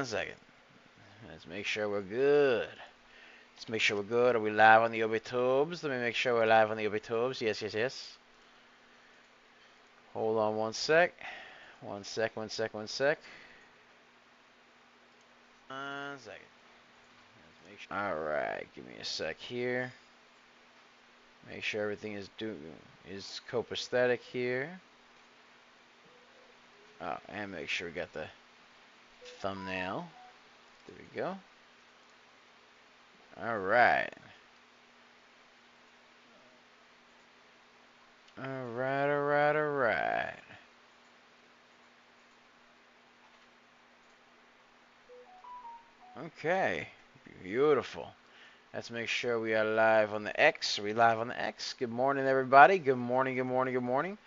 second. Let's make sure we're good. Let's make sure we're good. Are we live on the OBTubes? Let me make sure we're live on the OBTubes. Yes, yes, yes. Hold on one sec. One sec. One second. Let's make sure. Alright, give me a sec here. Make sure everything is copacetic here. Oh, and make sure we got the thumbnail. There we go. Alright. Alright. Okay. Beautiful. Let's make sure we are live on the X. Are we live on the X? Good morning, everybody. Good morning.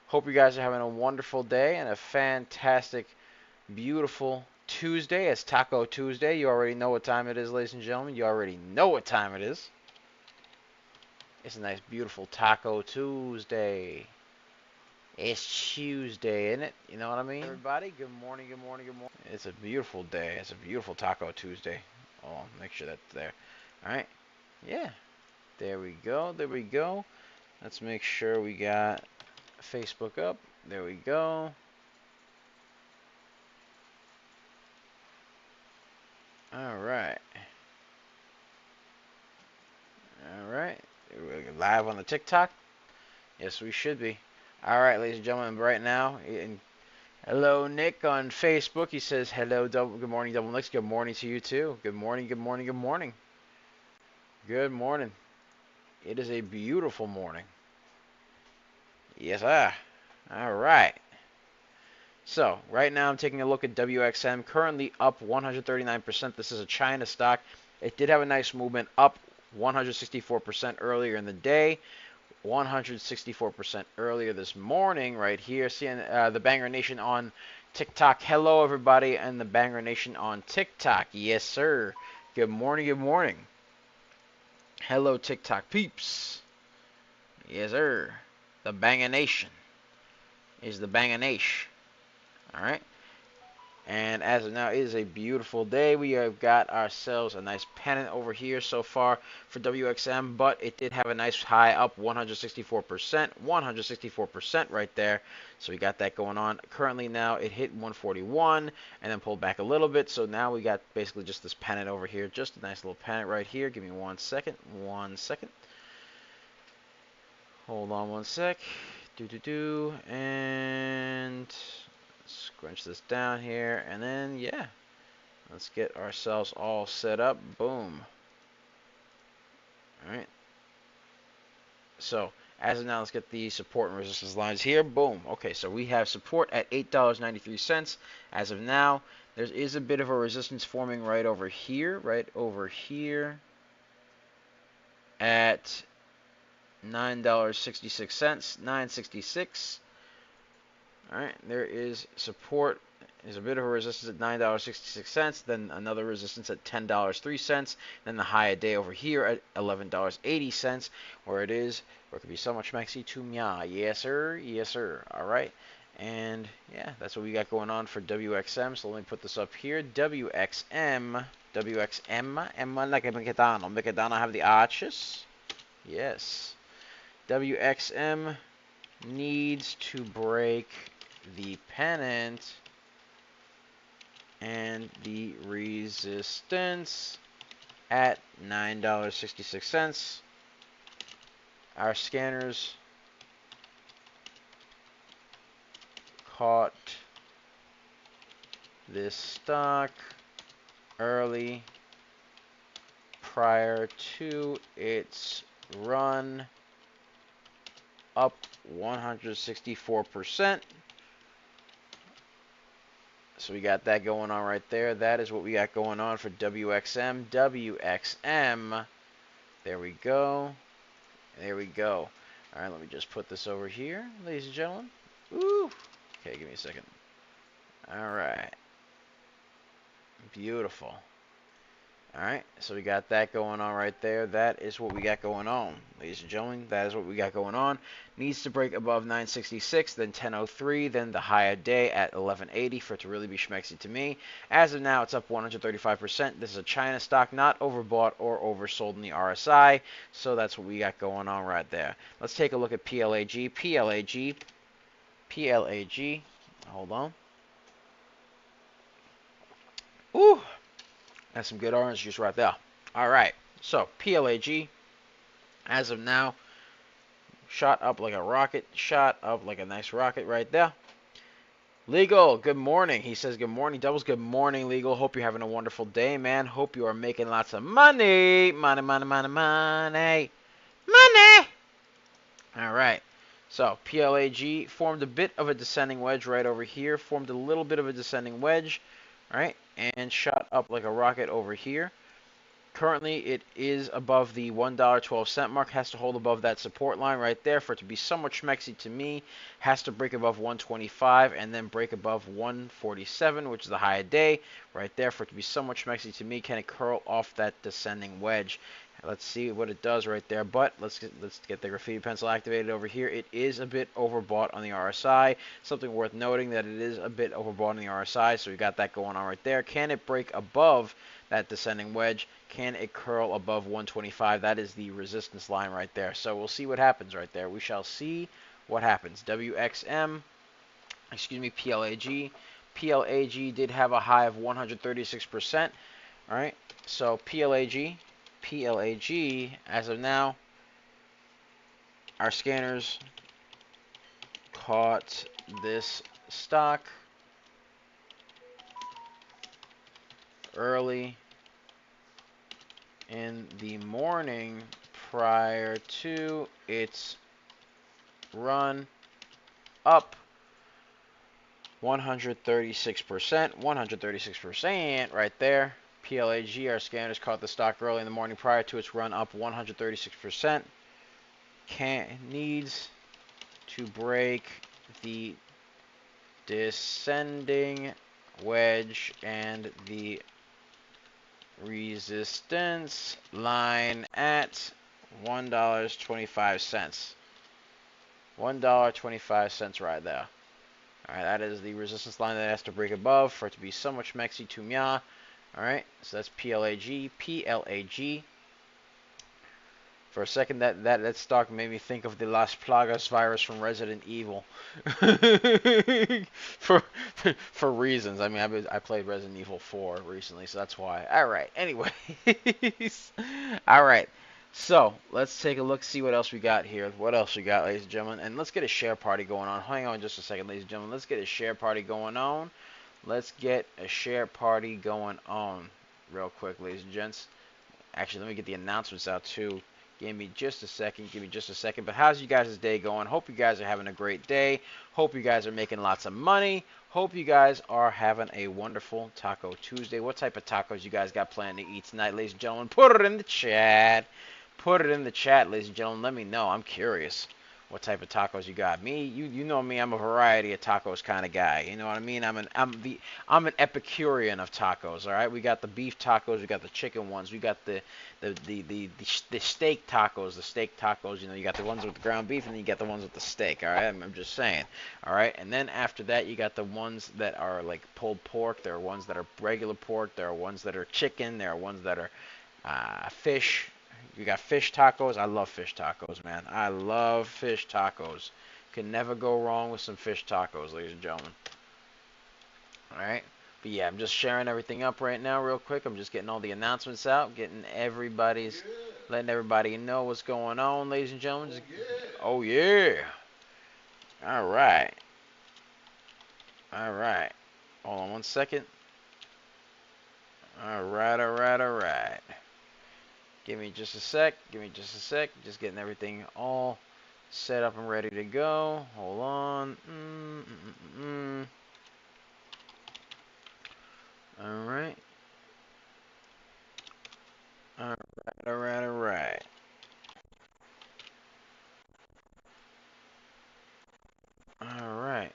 Hope you guys are having a wonderful day and a fantastic, beautiful Tuesday. It's Taco Tuesday. You already know what time it is, ladies and gentlemen. You already know what time it is. It's a nice, beautiful Taco Tuesday. It's Tuesday, isn't it? You know what I mean? Everybody, good morning. It's a beautiful day. It's a beautiful Taco Tuesday. Oh, make sure that's there. All right. Yeah. There we go. Let's make sure we got Facebook up. There we go. All right. We're live on the TikTok. Yes, we should be. All right, ladies and gentlemen, right now. Hello, Nick on Facebook. He says, hello, good morning, Double Nicks. Good morning to you, too. Good morning. Good morning. It is a beautiful morning. Yes, sir. All right. So, right now I'm taking a look at WXM, currently up 139%. This is a China stock. It did have a nice movement up 164% earlier in the day. 164% earlier this morning right here. Seeing the Banger Nation on TikTok. Hello, everybody, and the Banger Nation on TikTok. Yes, sir. Good morning. Hello, TikTok peeps. Yes, sir. The Banger Nation is the Banger Nation. All right. And as of now, it is a beautiful day. We have got ourselves a nice pennant over here so far for WXM, but it did have a nice high up 164% right there. So we got that going on. Currently now it hit 141 and then pulled back a little bit. So now we got basically just this pennant over here, just a nice little pennant right here. Give me 1 second. Hold on 1 sec. And scrunch this down here, and then yeah, let's get ourselves all set up. Boom. All right. So as of now, let's get the support and resistance lines here. Boom. Okay, so we have support at $8.93 as of now. There is a bit of a resistance forming right over here at $9.66, $9.66. All right, there is support. There's a bit of a resistance at $9.66, then another resistance at $10.03, then the high a day over here at $11.80, where it could be so much maxi to mya. Yes, sir. All right, and yeah, that's what we got going on for WXM. So let me put this up here. WXM, Emma like a Mikadano have the arches. Yes, WXM needs to break the pennant and the resistance at $9.66. Our scanners caught this stock early prior to its run up 164%. So we got that going on right there. That is what we got going on for WXM. WXM. There we go. All right, let me just put this over here, ladies and gentlemen. Ooh. Okay, give me a second. All right. Beautiful. All right, so we got that going on right there. That is what we got going on, ladies and gentlemen. That is what we got going on. Needs to break above 966, then 1003, then the higher day at 1180 for it to really be schmexy to me. As of now, it's up 135%. This is a China stock, not overbought or oversold in the RSI. So that's what we got going on right there. Let's take a look at PLAG. PLAG. Hold on. Ooh. That's some good orange juice right there. All right, so PLAG, as of now, shot up like a rocket, shot up like a nice rocket right there. Legal, good morning. He says good morning. Doubles, good morning, Legal. Hope you're having a wonderful day, man. Hope you are making lots of money. Money, money, money, money. Money! All right, so PLAG formed a bit of a descending wedge right over here, formed a little bit of a descending wedge, all right, and shot up like a rocket over here. Currently, it is above the $1.12 mark. Has to hold above that support line right there for it to be somewhat schmexy to me. Has to break above 125 and then break above 147, which is the high of day right there for it to be somewhat schmexy to me. Can it curl off that descending wedge? Let's see what it does right there. But let's get the graffiti pencil activated over here. It is a bit overbought on the RSI. Something worth noting that it is a bit overbought on the RSI. So we got that going on right there. Can it break above that descending wedge? Can it curl above 125? That is the resistance line right there. So we'll see what happens right there. We shall see what happens. WXM, excuse me, PLAG. PLAG did have a high of 136%. All right, so PLAG, as of now, our scanners caught this stock early in the morning prior to its run up 136% right there. PLAG, our scanners caught the stock early in the morning prior to its run up 136%. Needs to break the descending wedge and the resistance line at $1.25. $1.25 right there. Alright, that is the resistance line that has to break above for it to be so much mexy to mya. Alright, so that's PLAG. PLAG. For a second, that stock made me think of the Las Plagas virus from Resident Evil. for reasons. I mean, I played Resident Evil 4 recently, so that's why. Alright, anyways. Alright. So, let's take a look, see what else we got here. What else we got, ladies and gentlemen? And let's get a share party going on. Hang on just a second, ladies and gentlemen. Let's get a share party going on. Let's get a share party going on real quick, ladies and gents. Actually, let me get the announcements out, too. Give me just a second. But how's you guys' day going? Hope you guys are having a great day. Hope you guys are making lots of money. Hope you guys are having a wonderful Taco Tuesday. What type of tacos you guys got planned to eat tonight, ladies and gentlemen? Put it in the chat. Put it in the chat, ladies and gentlemen. Let me know. I'm curious what type of tacos you got. Me, you know me. I'm a variety of tacos kind of guy. You know what I mean? I'm an Epicurean of tacos. All right. We got the beef tacos. We got the chicken ones. We got the steak tacos. The steak tacos. You know, you got the ones with the ground beef, and then you got the ones with the steak. All right. I'm just saying. All right. And then after that, you got the ones that are like pulled pork. There are ones that are regular pork. There are ones that are chicken. There are ones that are fish. You got fish tacos. I love fish tacos, man. I love fish tacos. Can never go wrong with some fish tacos, ladies and gentlemen. Alright. But yeah, I'm just sharing everything up right now real quick. I'm just getting all the announcements out. Letting everybody know what's going on, ladies and gentlemen. Oh, yeah. Alright. Alright. Hold on one second. Alright. Give me just a sec. Just getting everything all set up and ready to go. Hold on. Alright. Alright. Alright.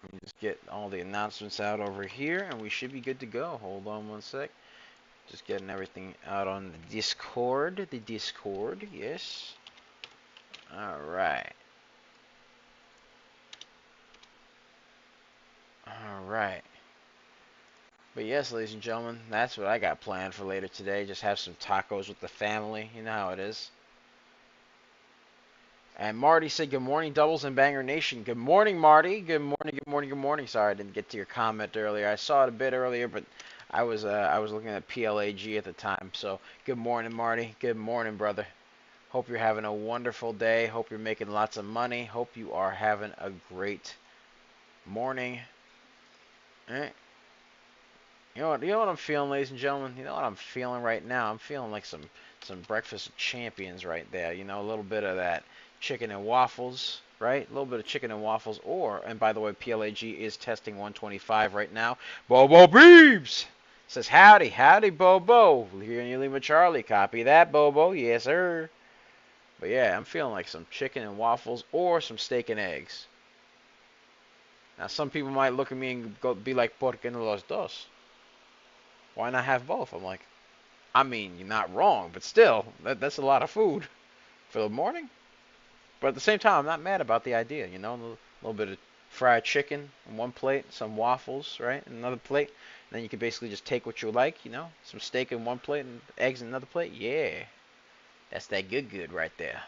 Let me just get all the announcements out over here, and we should be good to go. Hold on one sec. Just getting everything out on the Discord. The Discord, yes. All right. All right. But yes, ladies and gentlemen, that's what I got planned for later today. Just have some tacos with the family. You know how it is. And Marty said, good morning, Doubles and Banger Nation. Good morning, Marty. Good morning, good morning, good morning. Sorry, I didn't get to your comment earlier. I saw it a bit earlier, but I was looking at PLAG at the time. So good morning, Marty. Good morning, brother. Hope you're having a wonderful day. Hope you're making lots of money. Hope you are having a great morning. All right. You know what I'm feeling, ladies and gentlemen? You know what I'm feeling right now? I'm feeling like some breakfast champions right there. You know, a little bit of that chicken and waffles, right? A little bit of chicken and waffles. And by the way, PLAG is testing 125 right now. Bobo Beebs says, howdy, howdy, Bobo. Here in Lima Charlie. Copy that, Bobo. Yes, sir. But yeah, I'm feeling like some chicken and waffles or some steak and eggs. Now, some people might look at me and be like, ¿Por qué no los dos? Why not have both? I'm like, I mean, you're not wrong, but still, that's a lot of food for the morning. But at the same time, I'm not mad about the idea, you know, a little bit of fried chicken on one plate, some waffles, right, in another plate. And then you can basically just take what you like, you know, some steak in one plate and eggs in another plate. Yeah, that's that good right there.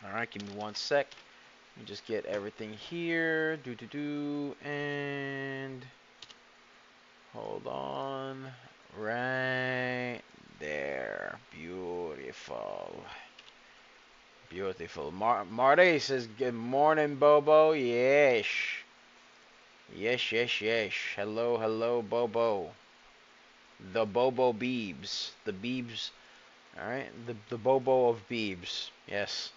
All right, give me one sec. Let me just get everything here. And hold on. Right there. Beautiful. Beautiful. Marty says, good morning, Bobo. Yes. Yes, yes, yes. Hello, hello, Bobo. The Bobo Beebs. The Beebs. Alright? The Bobo of Beebs. Yes.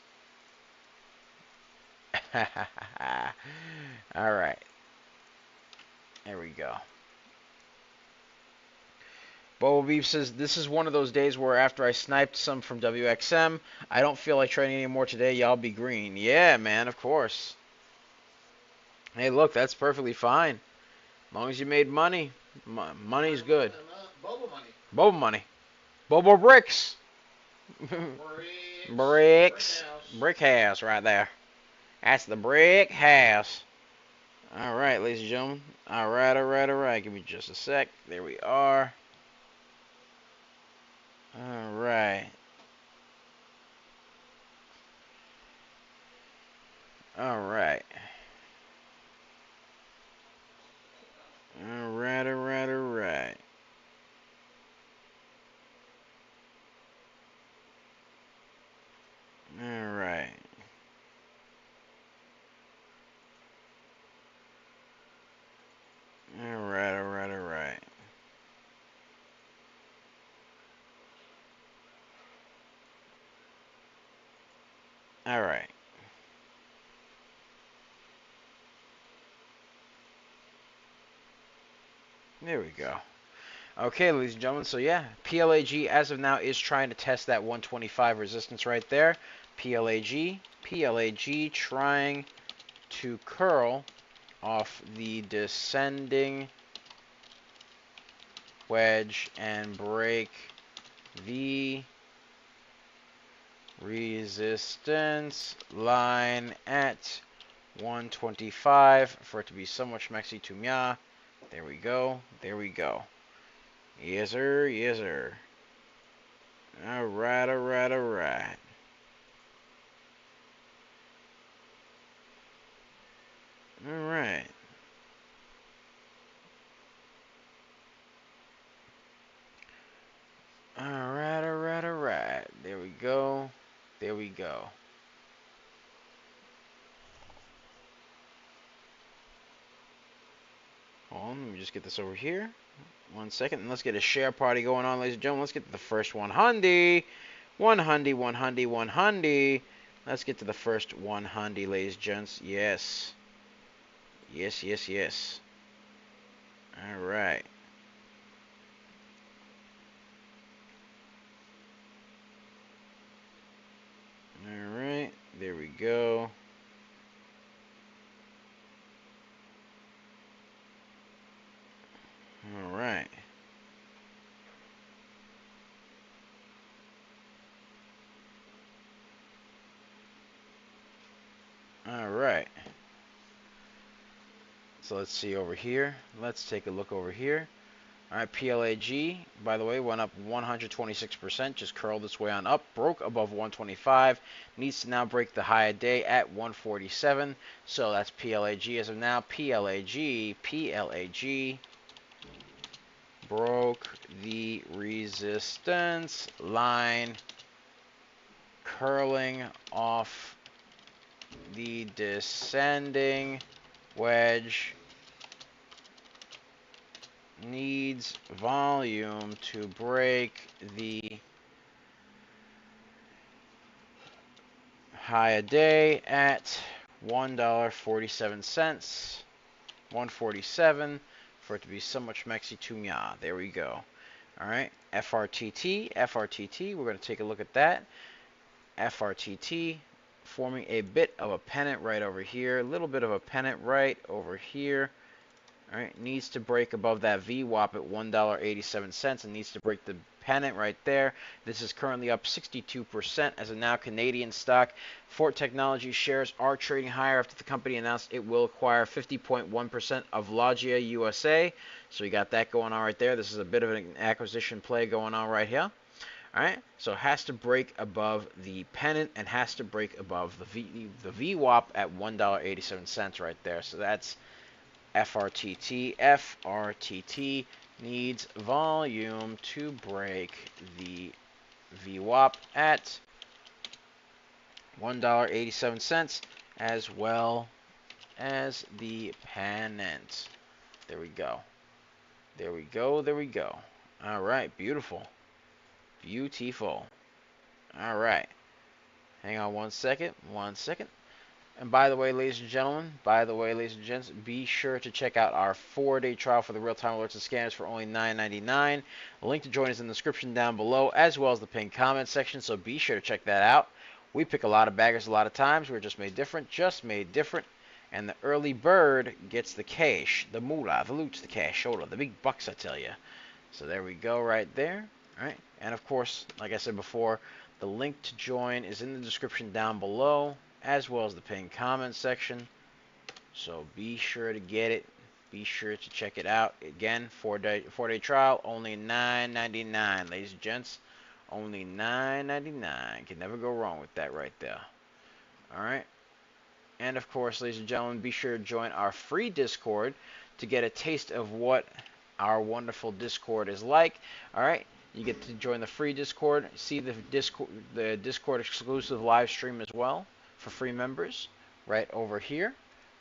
Alright. There we go. Bobo Beef says, this is one of those days where after I sniped some from WXM, I don't feel like trading anymore today. Y'all be green. Yeah, man, of course. Hey, look, that's perfectly fine. As long as you made money, money's good. Bobo money. Bobo money. Bobo bricks. Bricks. Brick house right there. That's the brick house. All right, ladies and gentlemen. All right, all right, all right. Give me just a sec. There we are. All right. All right. All right, all right, all right. All right. All right, all right, all right. All right. There we go. Okay, ladies and gentlemen, so yeah, PLAG as of now is trying to test that 125 resistance right there. PLAG trying to curl off the descending wedge and break the resistance line at 125 for it to be somewhat schmexy to mya. There we go. There we go. Yes, sir. Yes, sir. All right, all right, all right. All right. All right, all right, all right. There we go. There we go. Hold on, let me just get this over here. 1 second, and let's get a share party going on, ladies and gentlemen. Let's get to the first 100. 100, 100, 100. Let's get to the first 100, ladies and gents. Yes. Yes, yes, yes. All right. All right. There we go. All right. All right. So let's see over here. Let's take a look over here. All right, PLAG, by the way, went up 126%, just curled its way on up, broke above 125, needs to now break the high of day at 147. So that's PLAG as of now. PLAG broke the resistance line, curling off the descending wedge. Needs volume to break the high a day at $1.47. 147 for it to be so much Mexi to me. There we go. All right, FRTT, we're going to take a look at that. FRTT forming a bit of a pennant right over here, a little bit of a pennant right over here. All right, needs to break above that VWAP at $1.87 and needs to break the pennant right there. This is currently up 62% as of now. Canadian stock. Fort Technology shares are trading higher after the company announced it will acquire 50.1% of Logia USA. So you got that going on right there. This is a bit of an acquisition play going on right here. All right, so it has to break above the pennant and has to break above the VWAP at $1.87 right there. So that's FRTT. FRTT needs volume to break the VWAP at $1.87 as well as the pennant. There we go. There we go. There we go. All right, beautiful. Beautiful. All right. Hang on one second. One second. And by the way, ladies and gentlemen, ladies and gents, be sure to check out our 4-day trial for the real-time alerts and scanners for only $9.99. The link to join is in the description down below, as well as the pinned comment section, so be sure to check that out. We pick a lot of baggers a lot of times. We're just made different, And the early bird gets the cash, the moolah, the loot, the cash, shoulder, the big bucks, I tell you. So there we go right there. All right. And, of course, like I said before, the link to join is in the description down below, as well as the pinned comment section. So be sure to get it. Be sure to check it out. Again, 4-day trial, only $9.99, ladies and gents. Only $9.99. Can never go wrong with that right there. All right. And, of course, ladies and gentlemen, be sure to join our free Discord to get a taste of what our wonderful Discord is like. All right. You get to join the free Discord, see the Discord exclusive live stream as well for free members right over here.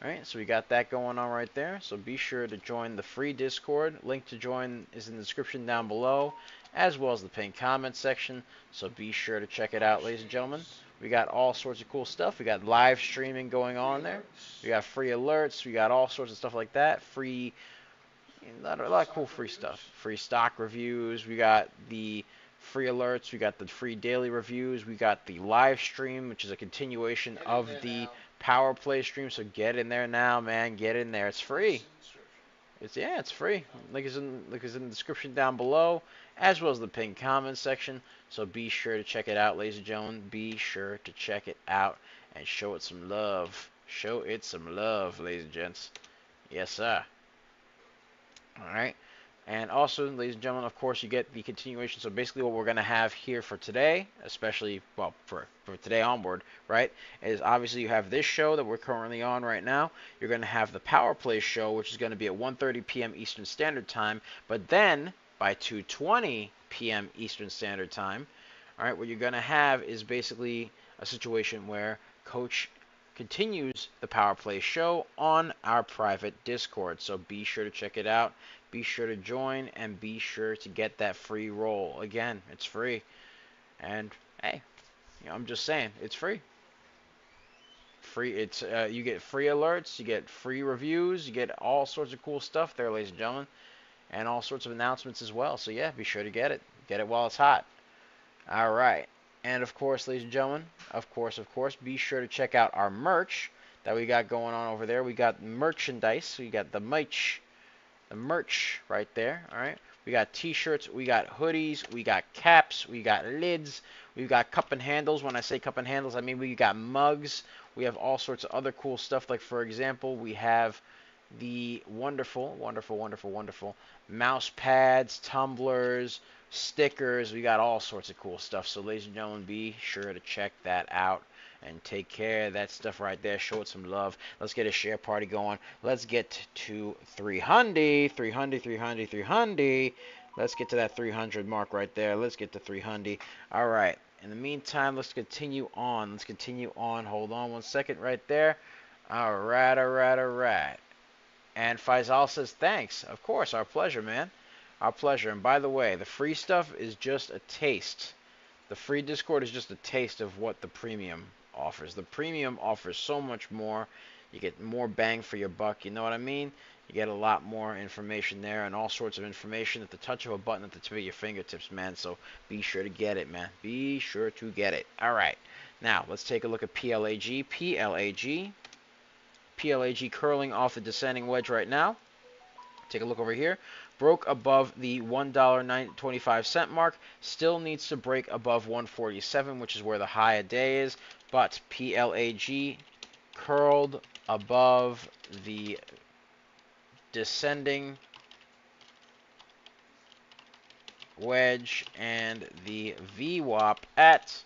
All right, so we got that going on right there. So be sure to join the free Discord. Link to join is in the description down below, as well as the pinned comment section. So be sure to check it out, ladies and gentlemen. We got all sorts of cool stuff. We got live streaming going on there. We got free alerts. We got all sorts of stuff like that. Free. A lot of cool free stuff. Free stock reviews. We got the free alerts. We got the free daily reviews. We got the live stream, which is a continuation of the power play stream. So get in there now, man. Get in there. It's free. It's free. Link is in the description down below, as well as the pinned comment section. So be sure to check it out, ladies and gentlemen. Be sure to check it out and show it some love. Show it some love, ladies and gents. Yes, sir. All right. And also, ladies and gentlemen, of course, you get the continuation. So basically what we're going to have here for today, especially, well, for today onward, right, is obviously you have this show that we're currently on right now. You're going to have the Power Play show, which is going to be at 1:30 p.m. Eastern Standard Time. But then by 2:20 p.m. Eastern Standard Time, all right, what you're going to have is basically a situation where Coach continues the Power Play show on our private Discord. So be sure to check it out. Be sure to join and be sure to get that free roll. Again, it's free. And hey, I'm just saying, it's free. Free. It's you get free alerts, you get free reviews, you get all sorts of cool stuff there, ladies and gentlemen, and all sorts of announcements as well. So yeah, be sure to get it. Get it while it's hot. All right. And of course, ladies and gentlemen, of course, be sure to check out our merch that we got going on over there. We got merchandise. We got the merch. the merch right there. All right. We got t-shirts, we got hoodies, we got caps, we got lids, we've got cup and handles. When I say cup and handles, I mean we got mugs. We have all sorts of other cool stuff. Like, for example, we have the wonderful, wonderful, wonderful, wonderful mouse pads, tumblers, stickers. We got all sorts of cool stuff. So, ladies and gentlemen, be sure to check that out and take care of that stuff right there. Show it some love. Let's get a share party going. Let's get to 300, 300, 300, 300. Let's get to that 300 mark right there. Let's get to 300. All right. In the meantime, let's continue on. Let's continue on. Hold on one second right there. All right, all right, all right. And Faisal says, thanks. Of course, our pleasure, man. Our pleasure. And by the way, the free stuff is just a taste. The free Discord is just a taste of what the premium offers. The premium offers so much more. You get more bang for your buck. You know what I mean? You get a lot more information there and all sorts of information at the touch of a button at the tip of your fingertips, man. So be sure to get it, man. Be sure to get it. All right. Now, let's take a look at PLAG. PLAG curling off the descending wedge right now. Take a look over here. Broke above the $1.25 mark. Still needs to break above 147, which is where the high of day is. But PLAG curled above the descending wedge and the VWAP at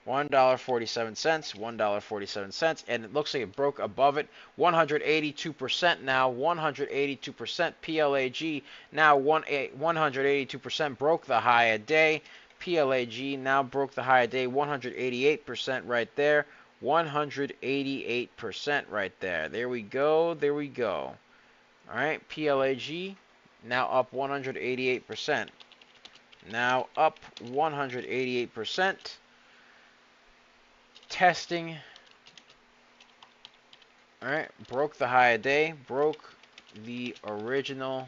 $1.47, $1.47, and it looks like it broke above it. 182% now, 182%. PLAG now 182% broke the high a day. PLAG now broke the high a day, 188% right there. 188% right there. There we go, there we go. All right, PLAG now up 188%. Now up 188%. Testing. All right, broke the high of day, broke the original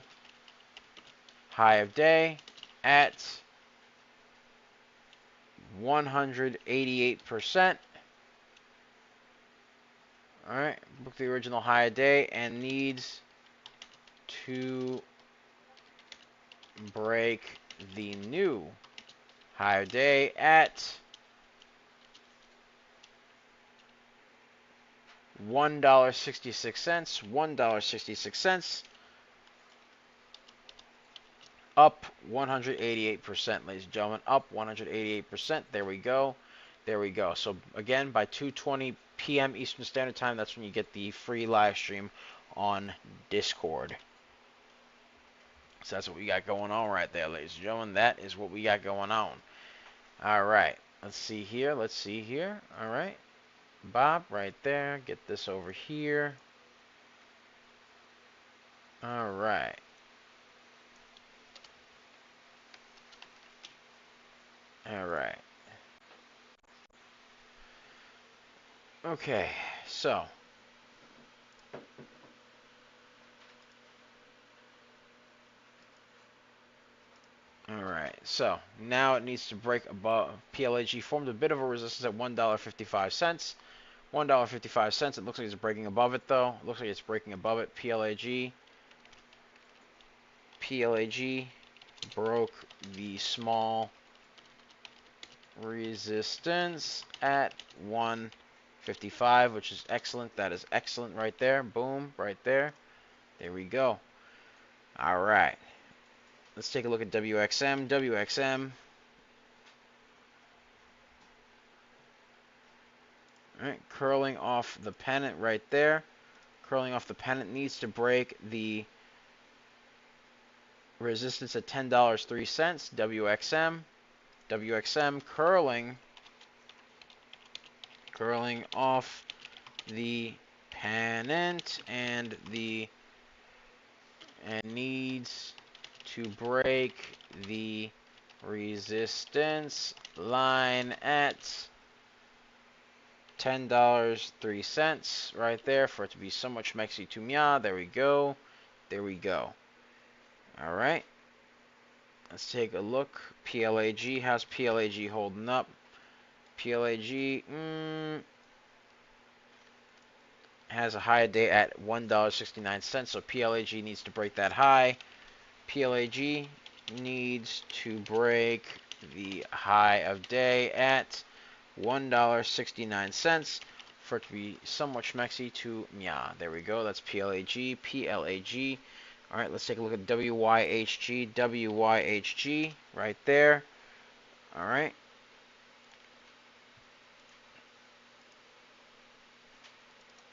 high of day at 188%. All right, broke the original high of day and needs to break the new high of day at $1.66, $1.66, up 188%, ladies and gentlemen, up 188%. There we go. There we go. So again, by 2:20 p.m. Eastern Standard Time, that's when you get the free live stream on Discord. So that's what we got going on right there, ladies and gentlemen. That is what we got going on. All right. Let's see here. Let's see here. All right. Bob right there. Get this over here. All right. All right. Okay. So. All right. So now it needs to break above. PLAG formed a bit of a resistance at $1.55. $1.55. It looks like it's breaking above it, though. It looks like it's breaking above it. PLAG broke the small resistance at 155, which is excellent. That is excellent right there. Boom, right there. There we go. All right. Let's take a look at WXM. WXM. All right, curling off the pennant right there. Curling off the pennant needs to break the resistance at $10.03. WXM. WXM curling off the pennant and needs to break the resistance line at $10.03 right there for it to be so much Mexi to Mia. There we go. There we go. All right. Let's take a look. PLAG. How's PLAG holding up? PLAG. has a high day at $1.69. So PLAG needs to break that high. PLAG needs to break the high of day at $1.69 for it to be somewhat schmexy to meow. There we go. That's PLAG. PLAG. All right, let's take a look at WYHG. WYHG right there. All right.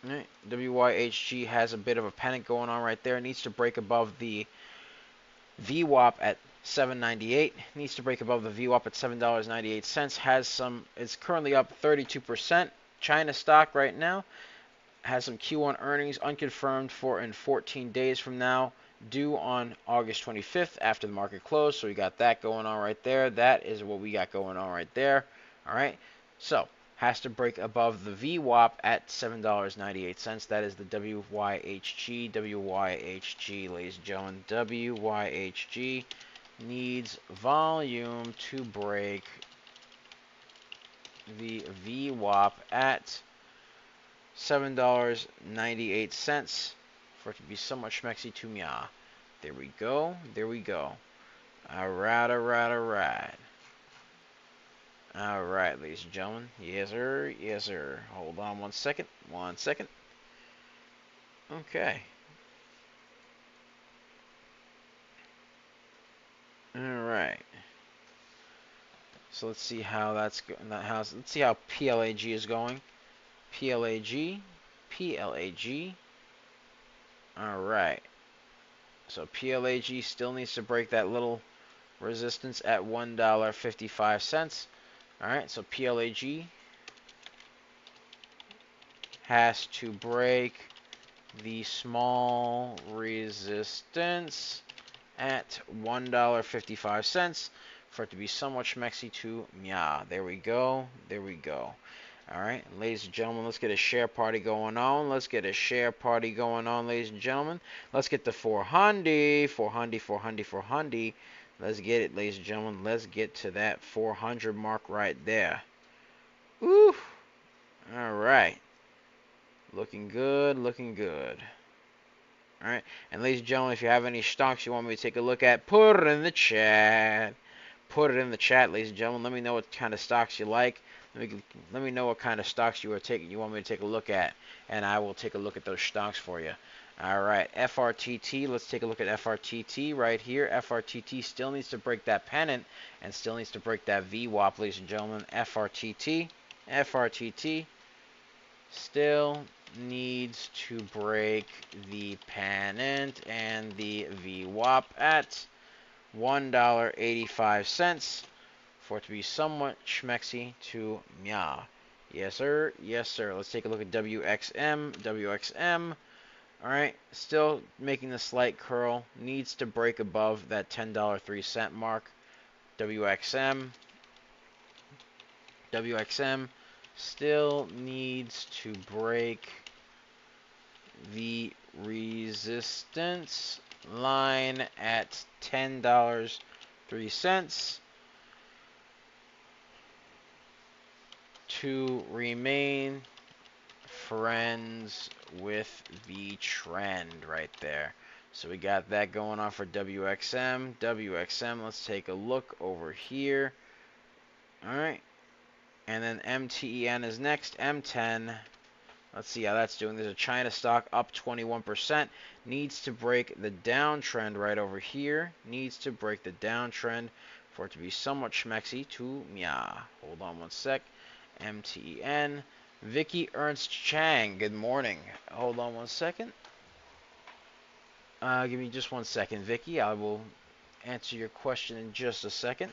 All right. WYHG has a bit of a panic going on right there. It needs to break above the VWAP at $7.98. Needs to break above the VWAP at $7.98. Has some. It's currently up 32%. China stock right now has some Q1 earnings unconfirmed for in 14 days from now, due on August 25th after the market closed. So we got that going on right there. That is what we got going on right there. All right. So has to break above the VWAP at $7.98. That is the WYHG. WYHG, ladies and gentlemen. WYHG needs volume to break the VWAP at $7.98 for it to be somewhat schmexy to meow. There we go. There we go. Alright, alright, alright. Alright, ladies and gentlemen. Yes, sir. Yes, sir. Hold on 1 second. 1 second. Okay. Alright. So let's see how that's going. Let's see how PLAG is going. PLAG. PLAG. Alright. So PLAG still needs to break that little resistance at $1.55. Alright, so PLAG has to break the small resistance at $1.55 for it to be somewhat schmexy to meow. There we go. There we go. Alright, ladies and gentlemen, let's get a share party going on. Let's get a share party going on, ladies and gentlemen. Let's get the 400. 400, 400, 400. Let's get it, ladies and gentlemen. Let's get to that 400 mark right there. Woo! Alright. Looking good, looking good. Alright, and ladies and gentlemen, if you have any stocks you want me to take a look at, put it in the chat. Put it in the chat, ladies and gentlemen. Let me know what kind of stocks you like. Let me know what kind of stocks you want me to take a look at, and I will take a look at those stocks for you. All right, FRTT. Let's take a look at FRTT right here. FRTT still needs to break that pennant and still needs to break that VWAP, ladies and gentlemen. FRTT. FRTT still needs to break the pennant and the VWAP at $1.85 for it to be somewhat schmexy to meow. Yes, sir. Yes, sir. Let's take a look at WXM. WXM. All right. Still making the slight curl. Needs to break above that $10.03 mark. WXM. WXM still needs to break the resistance line at $10.03 to remain friends with the trend right there. So we got that going on for WXM. WXM, let's take a look over here. All right. And then MTEN is next. M10. Let's see how that's doing. There's a China stock up 21%. Needs to break the downtrend right over here. Needs to break the downtrend for it to be somewhat schmexy to meow. Hold on 1 sec. MTEN. Vicky Ernst Chang. Good morning. Hold on 1 second. Give me just 1 second, Vicky. I will answer your question in just a second.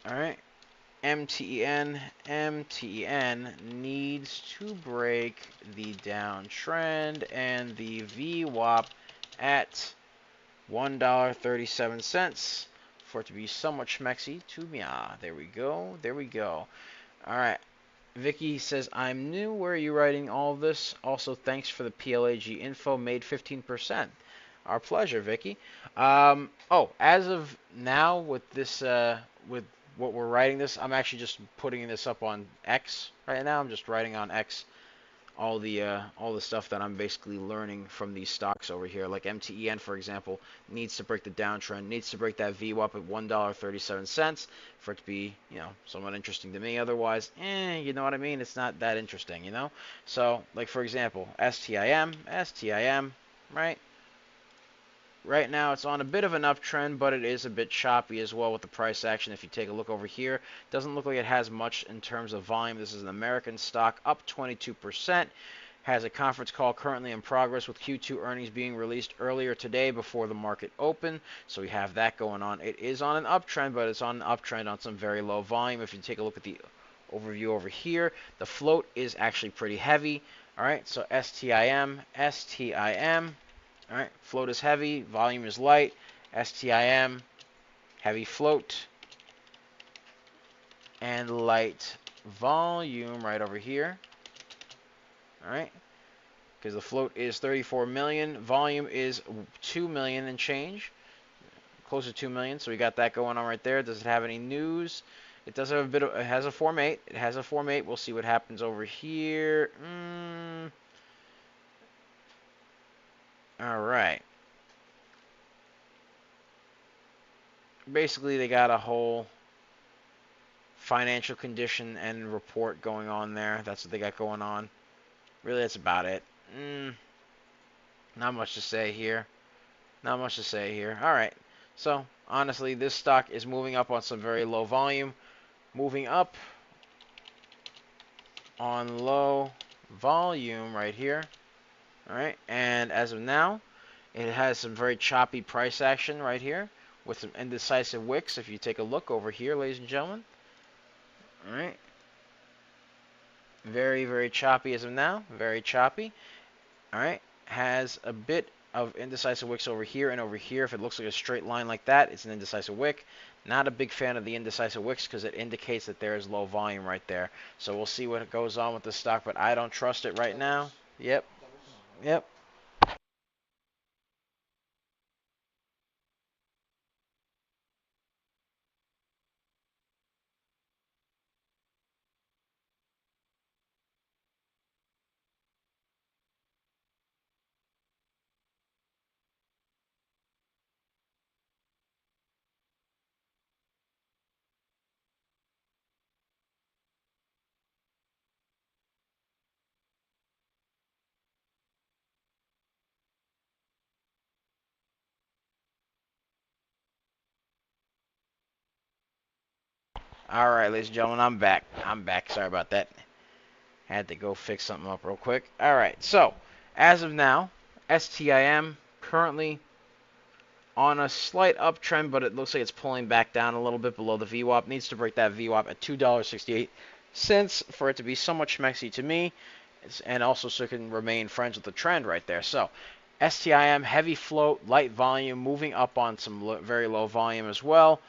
All right. MTEN needs to break the downtrend and the VWAP at $1.37 for it to be somewhat schmexy to meow. There we go. There we go. All right. Vicky says, I'm new. Where are you writing all of this? Also, thanks for the PLAG info. Made 15%. Our pleasure, Vicky. As of now, with this, with what we're writing this, I'm actually just putting this up on X right now. I'm just writing on X all the stuff that I'm basically learning from these stocks over here. Like MTEN, for example, needs to break the downtrend, needs to break that VWAP at $1.37 for it to be, somewhat interesting to me. Otherwise, you know what I mean? It's not that interesting, So, like for example, STIM, right? Right now, it's on a bit of an uptrend, but it is a bit choppy as well with the price action. If you take a look over here, doesn't look like it has much in terms of volume. This is an American stock, up 22%. Has a conference call currently in progress with Q2 earnings being released earlier today before the market open. So we have that going on. It is on an uptrend, but it's on an uptrend on some very low volume. If you take a look at the overview over here, the float is actually pretty heavy. All right, so STIM. All right, float is heavy, volume is light. STIM, heavy float, and light volume right over here. All right, because the float is 34 million, volume is 2 million and change, close to 2 million. So we got that going on right there. Does it have any news? It does have a bit of. It has a Form 8. It has a Form 8. We'll see what happens over here. All right. Basically, they got a whole financial condition and report going on there. That's what they got going on. Really, that's about it. Not much to say here. Not much to say here. All right. So, honestly, this stock is moving up on some very low volume. Moving up on low volume right here. All right. And as of now, it has some very choppy price action right here with some indecisive wicks. If you take a look over here, ladies and gentlemen. All right. Very, very choppy as of now. Very choppy. All right. Has a bit of indecisive wicks over here and over here. If it looks like a straight line like that, it's an indecisive wick. Not a big fan of the indecisive wicks because it indicates that there is low volume right there. So we'll see what goes on with the stock, but I don't trust it right now. Yep. All right, ladies and gentlemen, I'm back. Sorry about that. Had to go fix something up real quick. All right, so as of now, STIM currently on a slight uptrend, but it looks like it's pulling back down a little bit below the VWAP. Needs to break that VWAP at $2.68 for it to be somewhat schmexy to me, and also so it can remain friends with the trend right there. So STIM, heavy float, light volume, moving up on some very low volume as well.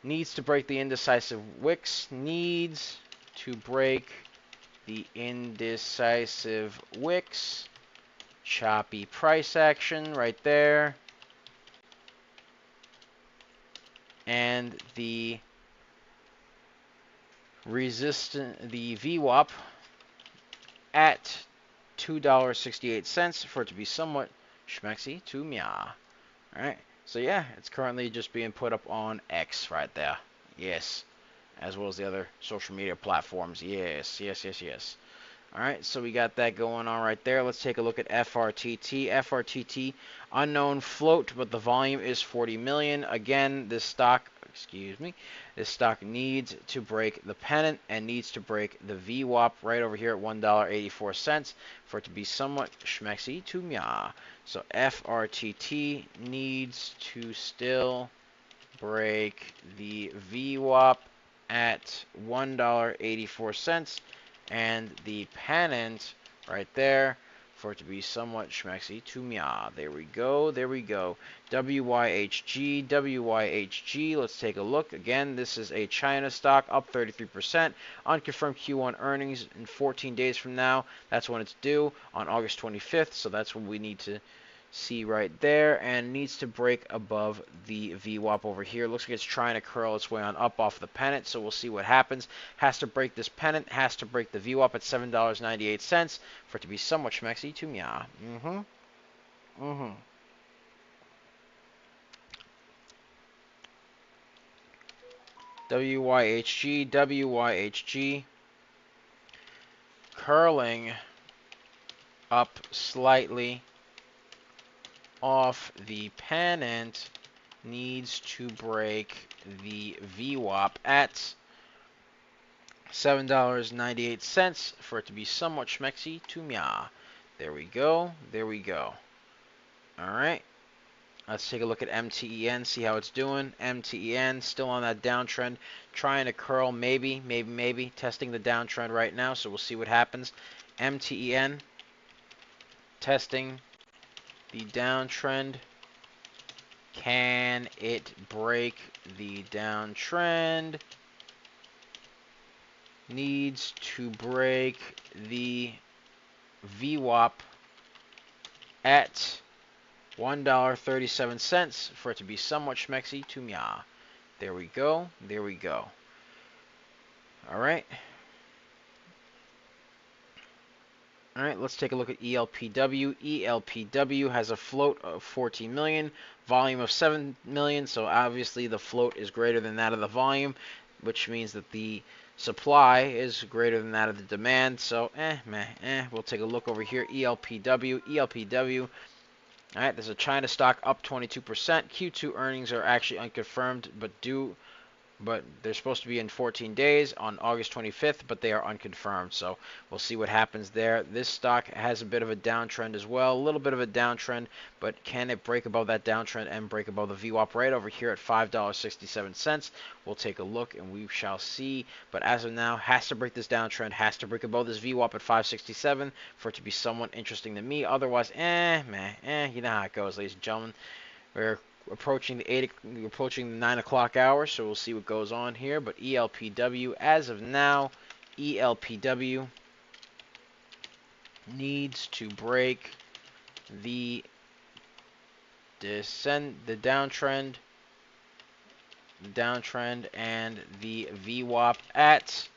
Needs to break the indecisive wicks. Needs to break the indecisive wicks. Choppy price action right there. And the the VWAP at $2.68 for it to be somewhat schmexy to me. All right. So yeah, it's currently just being put up on X right there. Yes. As well as the other social media platforms. Yes. All right, so we got that going on right there. Let's take a look at FRTT. FRTT, unknown float, but the volume is 40 million. Again, this stock needs to break the pennant and needs to break the VWAP right over here at $1.84 for it to be somewhat schmexy to me. So FRTT needs to still break the VWAP at $1.84 and the pennant right there for it to be somewhat schmexy to me. There we go. WYHG, let's take a look. Again, this is a China stock, up 33%. Unconfirmed Q1 earnings in 14 days from now. That's when it's due, on August 25th, so that's when we need to See right there, and needs to break above the VWAP over here. Looks like it's trying to curl its way on up off the pennant, so we'll see what happens. Has to break this pennant, has to break the VWAP at $7.98 for it to be somewhat schmexy to meow. WYHG, curling up slightly off the pennant, needs to break the VWAP at $7.98 for it to be somewhat schmexy to meow. There we go. There we go. All right. Let's take a look at MTEN, see how it's doing. MTEN still on that downtrend, trying to curl, maybe, testing the downtrend right now, so we'll see what happens. MTEN testing the downtrend. Can it break the downtrend? Needs to break the VWAP at $1.37 for it to be somewhat schmexy to meow. There we go. There we go. All right. All right, let's take a look at ELPW. ELPW has a float of 14 million, volume of 7 million, so obviously the float is greater than that of the volume, which means that the supply is greater than that of the demand. So, we'll take a look over here. ELPW. ELPW. All right, there's a China stock up 22%. Q2 earnings are actually unconfirmed, but they're supposed to be in 14 days on August 25th, but they are unconfirmed. So we'll see what happens there. This stock has a bit of a downtrend as well, a little bit of a downtrend, but can it break above that downtrend and break above the VWAP right over here at $5.67? We'll take a look and we shall see. But as of now, has to break this downtrend, has to break above this VWAP at 567 for it to be somewhat interesting to me. Otherwise, you know how it goes, ladies and gentlemen. We're approaching the 9 o'clock hour, so we'll see what goes on here. But ELPW, as of now, ELPW needs to break the downtrend, and the VWAP at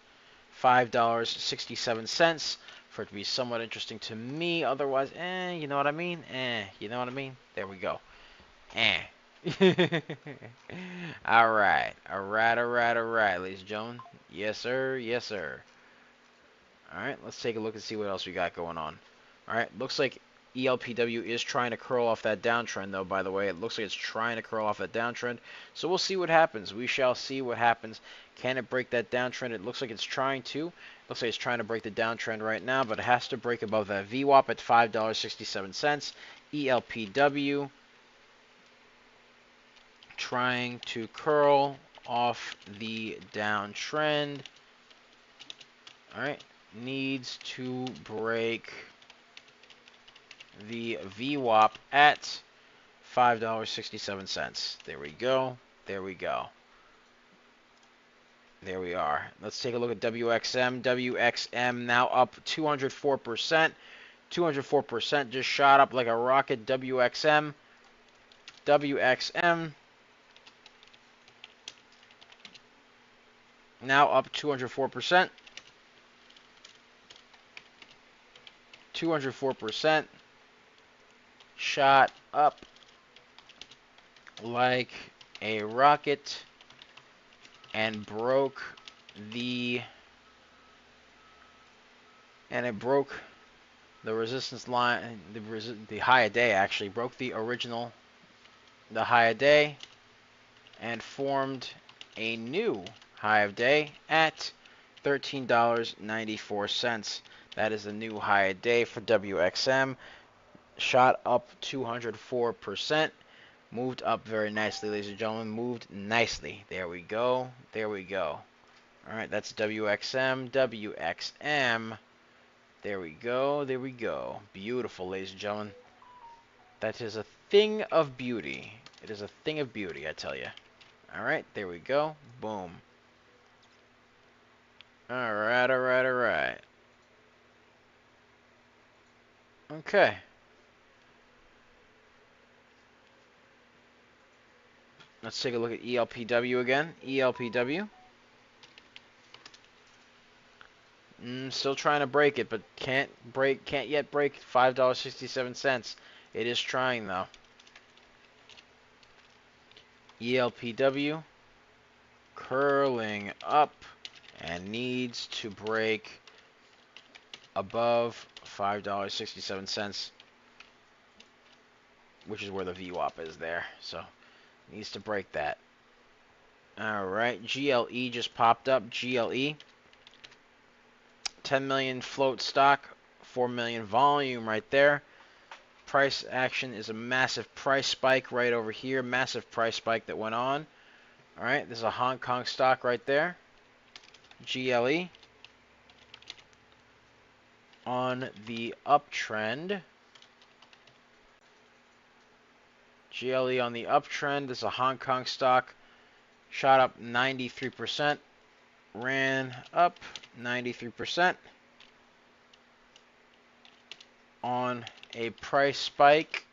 $5.67 for it to be somewhat interesting to me. Otherwise, you know what I mean? You know what I mean? There we go. All right, ladies and gentlemen. Yes, sir. Yes, sir. All right, let's take a look and see what else we got going on. All right, looks like ELPW is trying to curl off that downtrend, though, by the way. It looks like it's trying to curl off that downtrend. So we'll see what happens. We shall see what happens. Can it break that downtrend? It looks like it's trying to. Looks like it's trying to break the downtrend right now, but it has to break above that VWAP at $5.67. ELPW trying to curl off the downtrend. All right, needs to break the VWAP at $5.67. There we go. There we go. There we are. Let's take a look at WXM. WXM now up 204%. 204% just shot up like a rocket. WXM. WXM. Now up 204%. 204%. Shot up like a rocket and broke the resistance line. The high of day actually broke the high of day and formed a new high of day at $13.94. That is the new high of day for WXM. Shot up 204%. Moved up very nicely, ladies and gentlemen. Moved nicely. There we go. There we go. All right, that's WXM. WXM. There we go. There we go. Beautiful, ladies and gentlemen. That is a thing of beauty. It is a thing of beauty, I tell you. All right, there we go. Boom. All right, all right, all right. Okay. Let's take a look at ELPW again. ELPW. Still trying to break it, but can't yet break $5.67. It is trying though. ELPW curling up and needs to break above $5.67, which is where the VWAP is there. So needs to break that. All right, GLE just popped up. GLE, 10 million float stock, 4 million volume right there. Price action is a massive price spike right over here. Massive price spike that went on. All right, this is a Hong Kong stock right there. GLE on the uptrend. GLE on the uptrend. This is a Hong Kong stock. Shot up 93%. Ran up 93% on a price spike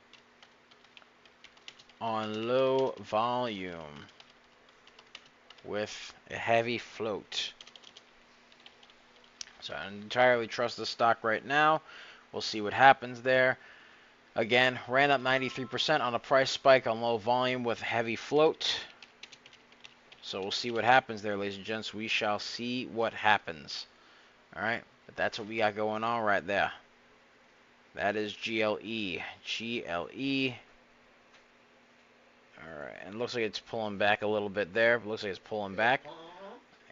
on low volume with a heavy float. So I entirely trust the stock right now. We'll see what happens there. Again, ran up 93% on a price spike on low volume with heavy float. So we'll see what happens there, ladies and gents. We shall see what happens. All right, but that's what we got going on right there. That is GLE. GLE. All right, and it looks like it's pulling back a little bit there. Looks like it's pulling back.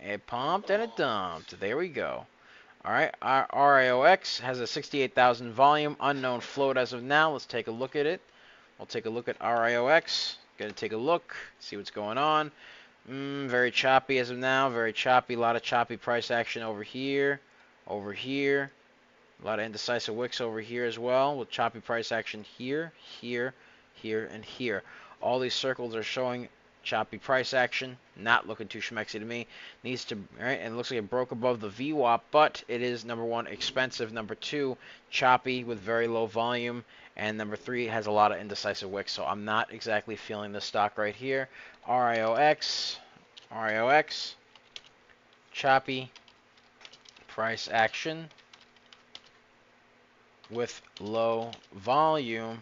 It pumped and it dumped. There we go. All right, our RIOX has a 68,000 volume, unknown float as of now. Let's take a look at it. We'll take a look at RIOX. Gonna take a look, see what's going on. Very choppy as of now. Very choppy. A lot of choppy price action over here. Over here. A lot of indecisive wicks over here as well, with choppy price action here, here, here, and here. All these circles are showing choppy price action. Not looking too schmexy to me. Needs to, right, and it looks like it broke above the VWAP, but it is, number one, expensive. Number two, choppy with very low volume. And number three, it has a lot of indecisive wicks, so I'm not exactly feeling this stock right here. RIOX, RIOX, choppy price action with low volume.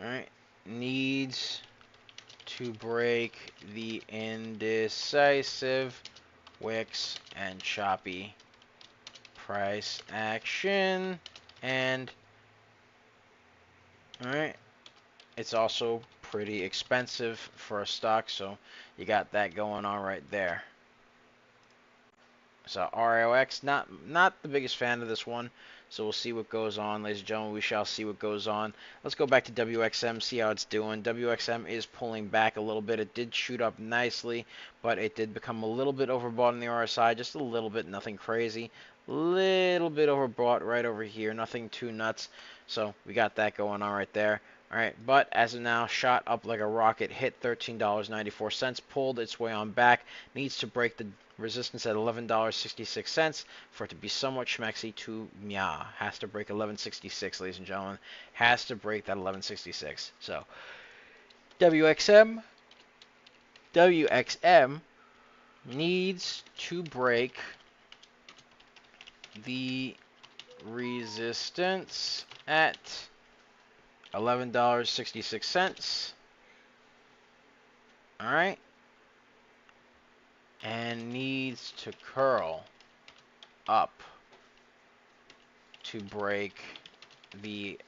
All right, needs to break the indecisive wicks and choppy price action. And all right, it's also pretty expensive for a stock, so you got that going on right there. So RIOX, not the biggest fan of this one. So we'll see what goes on, ladies and gentlemen. We shall see what goes on. Let's go back to WXM, see how it's doing. WXM is pulling back a little bit. It did shoot up nicely, but it did become a little bit overbought on the RSI, just a little bit, nothing crazy. Little bit overbought right over here, nothing too nuts. So we got that going on right there. All right, but as of now, shot up like a rocket, hit $13.94, pulled its way on back, needs to break the resistance at $11.66 for it to be somewhat schmexy to meow. Has to break 11.66, ladies and gentlemen. Has to break that 11.66. So WXM needs to break the resistance at $11.66. All right. And needs to curl up to break the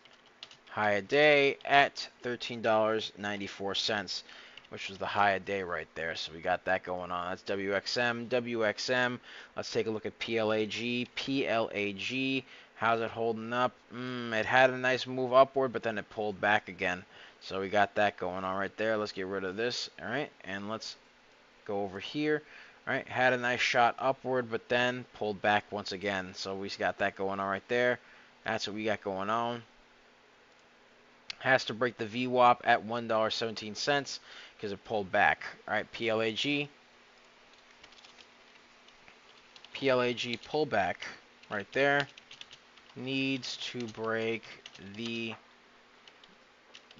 high a day at $13.94, which was the high a day right there. So we got that going on. That's WXM. WXM. Let's take a look at PLAG. PLAG. How's it holding up? It had a nice move upward, but then it pulled back again. So we got that going on right there. Let's get rid of this. All right, and let's go over here. All right, had a nice shot upward, but then pulled back once again. So we got that going on right there. That's what we got going on. Has to break the VWAP at $1.17 because it pulled back. All right, PLAG. PLAG pullback right there. Needs to break the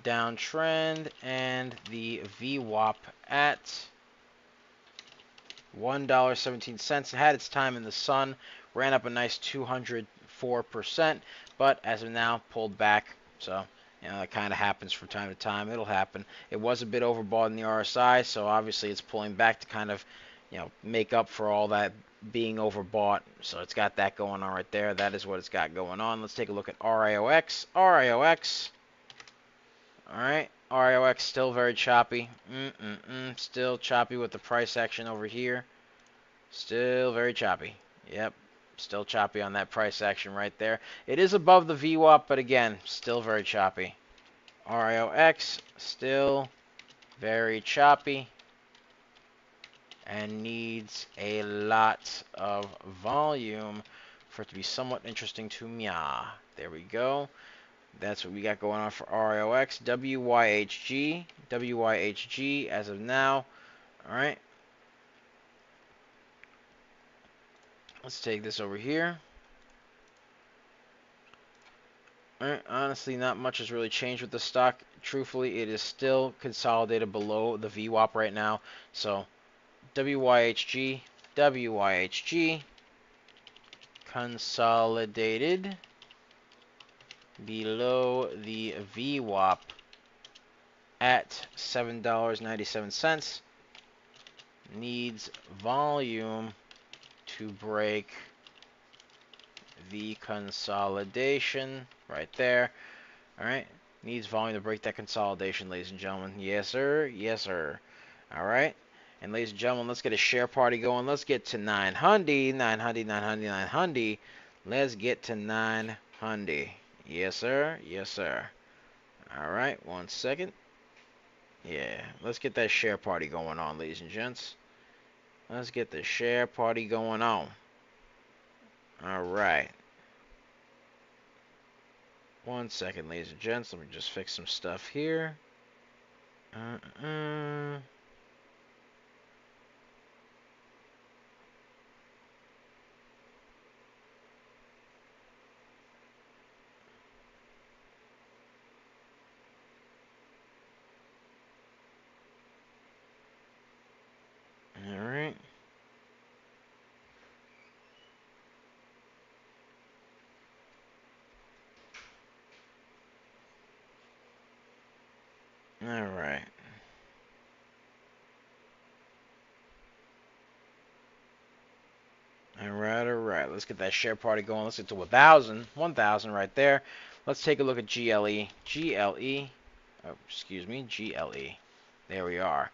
downtrend, and the VWAP at $1.17. It had its time in the sun, ran up a nice 204%, but as of now, pulled back. So, that kind of happens from time to time. It'll happen. It was a bit overbought in the RSI, so obviously it's pulling back to kind of, make up for all that being overbought. So it's got that going on right there. That is what it's got going on. Let's take a look at RIOX. RIOX. All right. RIOX still very choppy. Still choppy with the price action over here. Still very choppy. Yep. Still choppy on that price action right there. It is above the VWAP, but again, still very choppy. RIOX still very choppy and needs a lot of volume for it to be somewhat interesting to me. There we go. That's what we got going on for RIOX. WYHG. WYHG as of now. All right. Let's take this over here. All right. Honestly, not much has really changed with the stock. Truthfully, it is still consolidated below the VWAP right now. So, WYHG, WYHG, consolidated below the VWAP at $7.97. Needs volume to break the consolidation right there. All right, needs volume to break that consolidation, ladies and gentlemen. Yes, sir. Yes, sir. All right. And ladies and gentlemen, let's get a share party going. Let's get to 900, 900, 900, 900. Let's get to 900. Yes, sir. Yes, sir. All right, 1 second. Yeah, let's get that share party going on, ladies and gents. Let's get the share party going on. All right. 1 second, ladies and gents. Let me just fix some stuff here. All right. All right. All right, all right. Let's get that share party going. Let's get to 1,000. 1,000 right there. Let's take a look at GLE. GLE. Oh, excuse me. GLE. There we are.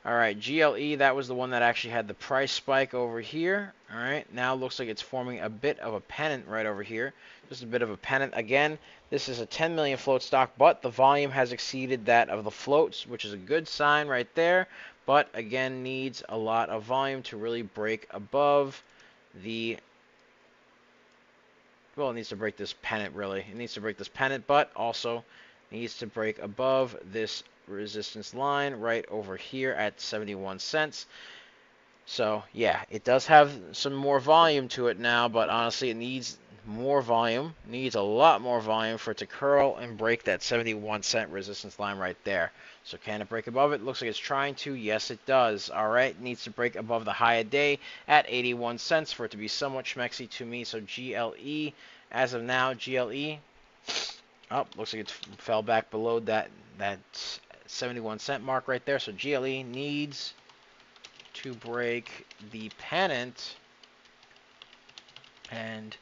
All right, GLE, that was the one that actually had the price spike over here. All right, now it looks like it's forming a bit of a pennant right over here. Just a bit of a pennant. Again, this is a 10 million float stock, but the volume has exceeded that of the floats, which is a good sign right there. But again, needs a lot of volume to really break above the... Well, it needs to break this pennant, really. It needs to break this pennant, but also needs to break above this resistance line right over here at 71 cents. So yeah, it does have some more volume to it now, but honestly it needs more volume, needs a lot more volume for it to curl and break that 71-cent resistance line right there. So can it break above it? Looks like it's trying to. Yes, it does. All right, it needs to break above the high of day at 81 cents for it to be somewhat schmexy to me. So GLE, as of now, GLE, oh, looks like it fell back below that 71-cent mark right there. So GLE needs to break the pennant and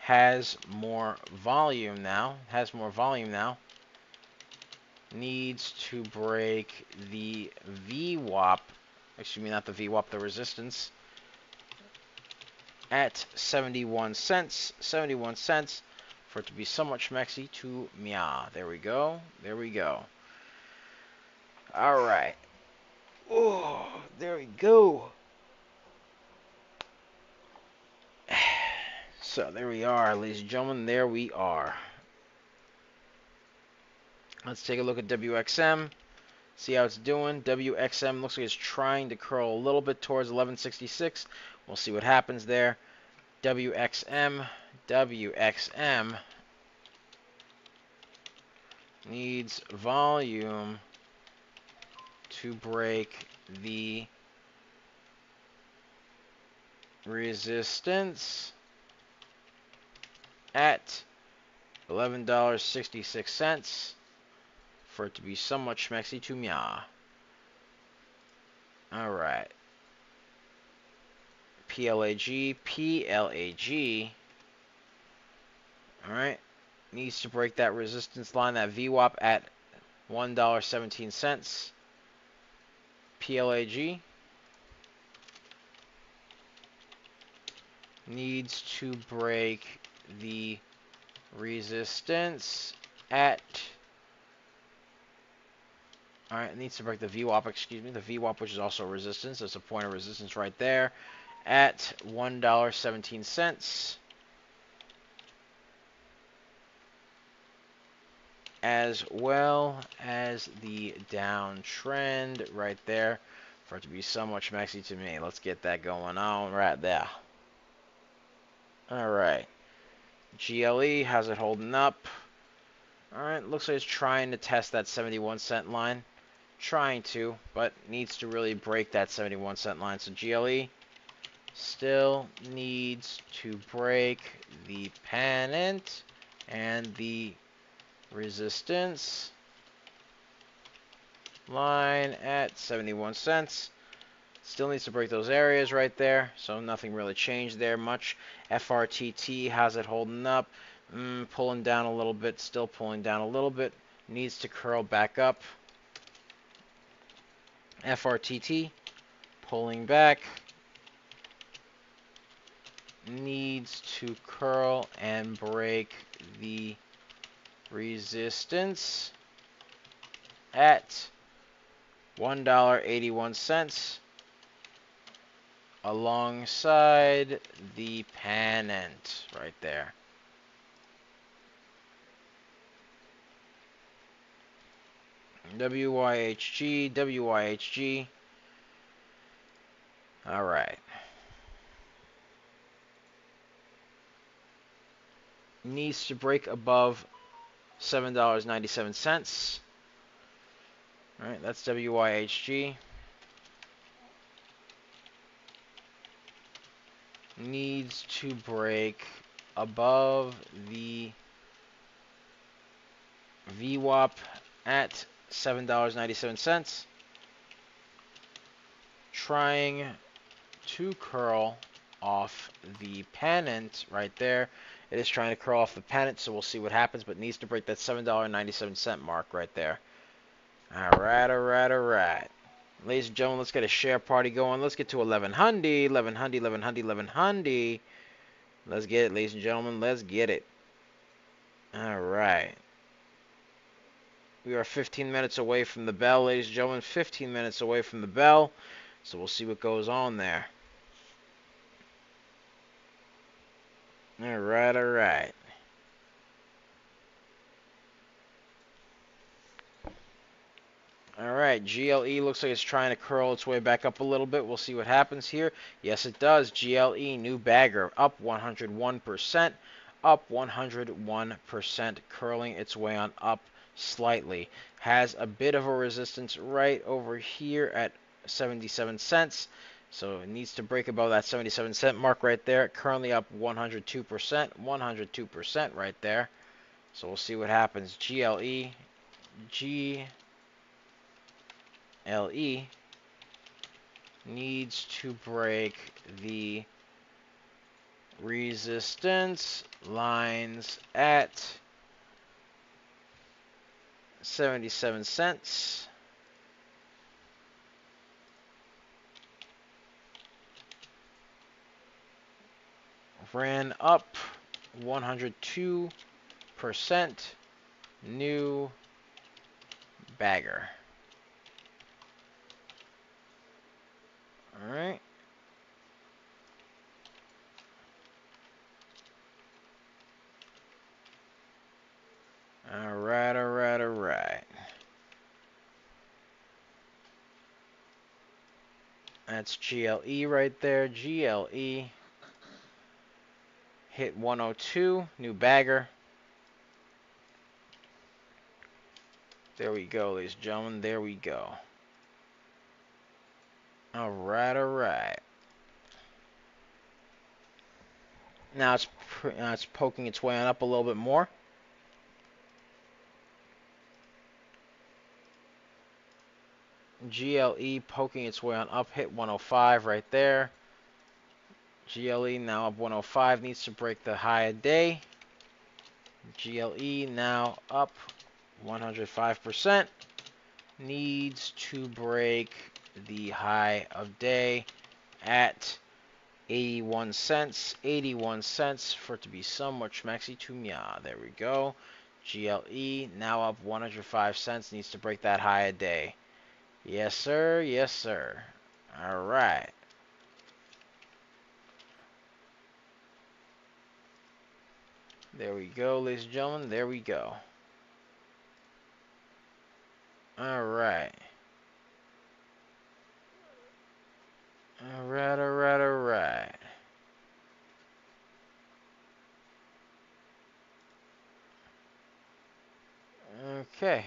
has more volume now. Needs to break the VWAP. Excuse me, not the VWAP, the resistance at 71 cents. 71 cents for it to be somewhat schmexy to meow. There we go. There we go. All right. Oh, there we go. So there we are, ladies and gentlemen. There we are. Let's take a look at WXM. See how it's doing. WXM looks like it's trying to curl a little bit towards 1166. We'll see what happens there. WXM. WXM needs volume to break the resistance at $11.66 for it to be somewhat schmexy to mya. Alright. PLAG. Alright. Needs to break that resistance line, that VWAP at $1.17. PLAG needs to break the resistance at... Alright, it needs to break the VWAP, excuse me, the VWAP, which is also resistance. There's a point of resistance right there at $1.17. As well as the downtrend right there for it to be somewhat schmexy to me. Let's get that going on right there. Alright. GLE, how's it holding up? Alright, looks like it's trying to test that 71-cent line. Trying to, but needs to really break that 71-cent line. So GLE still needs to break the pennant and the resistance line at 71 cents. Still needs to break those areas right there, so nothing really changed there much. FRTT, how's it holding up? Pulling down a little bit, still pulling down a little bit. Needs to curl back up. FRTT, pulling back. Needs to curl and break the resistance at $1.81 alongside the pennant right there. WYHG. All right. Needs to break above $7.97. All right, that's WYHG. Needs to break above the VWAP at $7.97. Trying to curl off the pennant right there. It is trying to curl off the pennant, so we'll see what happens, but needs to break that $7.97 mark right there. Alright. Ladies and gentlemen, let's get a share party going. Let's get to 1100. Let's get it, ladies and gentlemen. Let's get it. Alright. We are 15 minutes away from the bell, ladies and gentlemen. 15 minutes away from the bell. So we'll see what goes on there. Alright. Alright, GLE looks like it's trying to curl its way back up a little bit. We'll see what happens here. Yes, it does. GLE, new bagger, up 101%. Up 101%, curling its way on up slightly. Has a bit of a resistance right over here at 77 cents. So it needs to break above that 77-cent mark right there. Currently up 102%. 102% right there. So we'll see what happens. GLE needs to break the resistance lines at 77 cents. Ran up 102%. New bagger. All right. All right. That's GLE right there. GLE hit 102, new bagger. There we go, ladies and gentlemen. There we go. All right, all right. Now it's poking its way on up a little bit more. GLE poking its way on up, hit 105 right there. GLE now up 105, needs to break the high of day. GLE now up 105%, needs to break the high of day at 81 cents. 81 cents for it to be somewhat schmexy to mya. There we go. GLE now up 105 cents, needs to break that high of day. Yes, sir. Yes, sir. All right. There we go, ladies and gentlemen. There we go. All right. All right, all right, all right. Okay.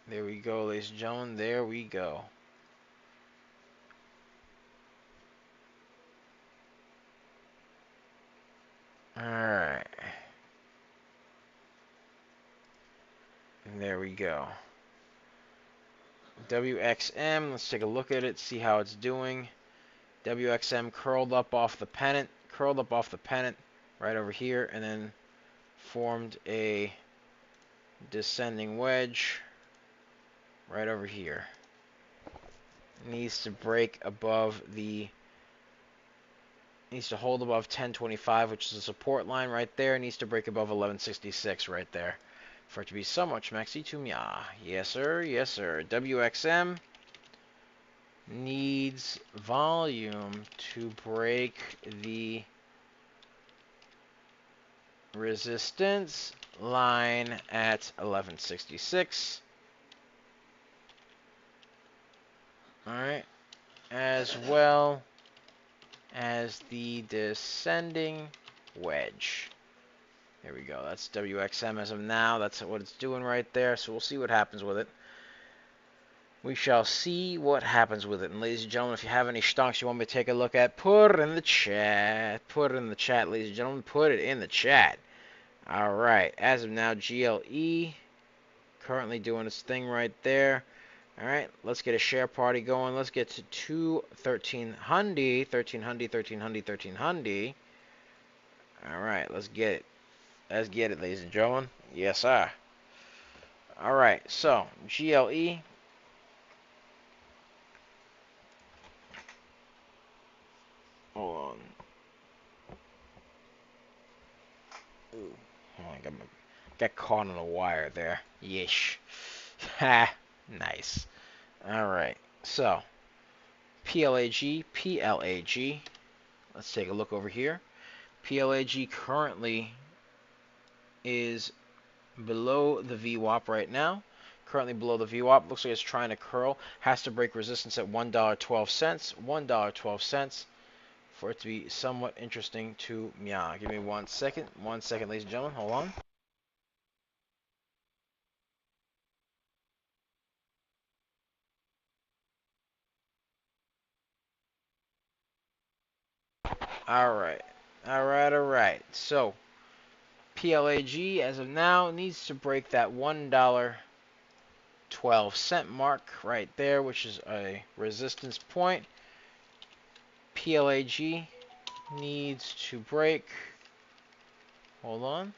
There we go, ladies and gentlemen. There we go. All right. And there we go. WXM, let's take a look at it, see how it's doing. WXM curled up off the pennant, right over here, and then formed a descending wedge right over here. Needs to break above the, needs to hold above 1025, which is a support line right there. Needs to break above 1166 right there for it to be somewhat schmexy to mya. Yes, sir. Yes, sir. WXM needs volume to break the resistance line at 1166. Alright. As well as the descending wedge. There we go. That's WXM as of now. That's what it's doing right there. So we'll see what happens with it. We shall see what happens with it. And ladies and gentlemen, if you have any stonks you want me to take a look at, put it in the chat. Put it in the chat, ladies and gentlemen. Put it in the chat. All right. As of now, GLE currently doing its thing right there. All right. Let's get a share party going. Let's get to 1300. 1300, 1300, 1300. All right. Let's get it. Let's get it, ladies and gentlemen. Yes, sir. All right. So, GLE. Hold on. Ooh. Oh, I got caught on a wire there. Yeesh. Ha. Nice. Alright. So, PLAG, PLAG. Let's take a look over here. PLAG currently is below the VWAP right now. Currently below the VWAP. Looks like it's trying to curl. Has to break resistance at $1.12. $1.12. For it to be somewhat interesting to mya. Give me 1 second. 1 second, ladies and gentlemen. Hold on. Alright. Alright, alright. So, PLAG, as of now, needs to break that $1.12 mark right there, which is a resistance point. PLAG needs to break. Hold on.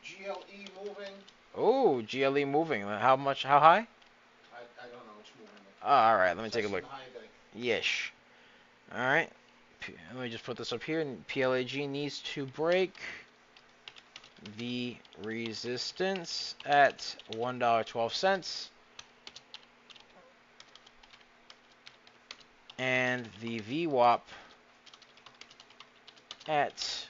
GLE moving. Oh, GLE moving. How much? How high? I don't know. It's moving. Oh, all right, let me take a look. High day. Yesh. All right. Let me just put this up here. PLAG needs to break the resistance at $1.12 and the VWAP at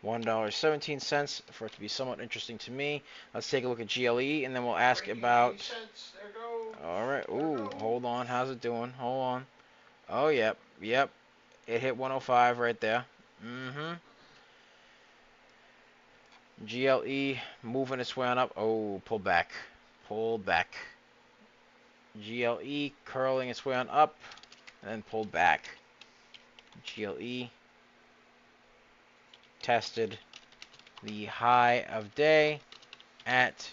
$1.17 for it to be somewhat interesting to me. Let's take a look at GLE and then we'll ask about. There goes. All right. Ooh, hold on. How's it doing? Hold on. Oh, yep. Yep. It hit 105 right there. GLE moving its way on up. Oh, pull back. Pull back. GLE curling its way on up and then pulled back. GLE tested the high of day at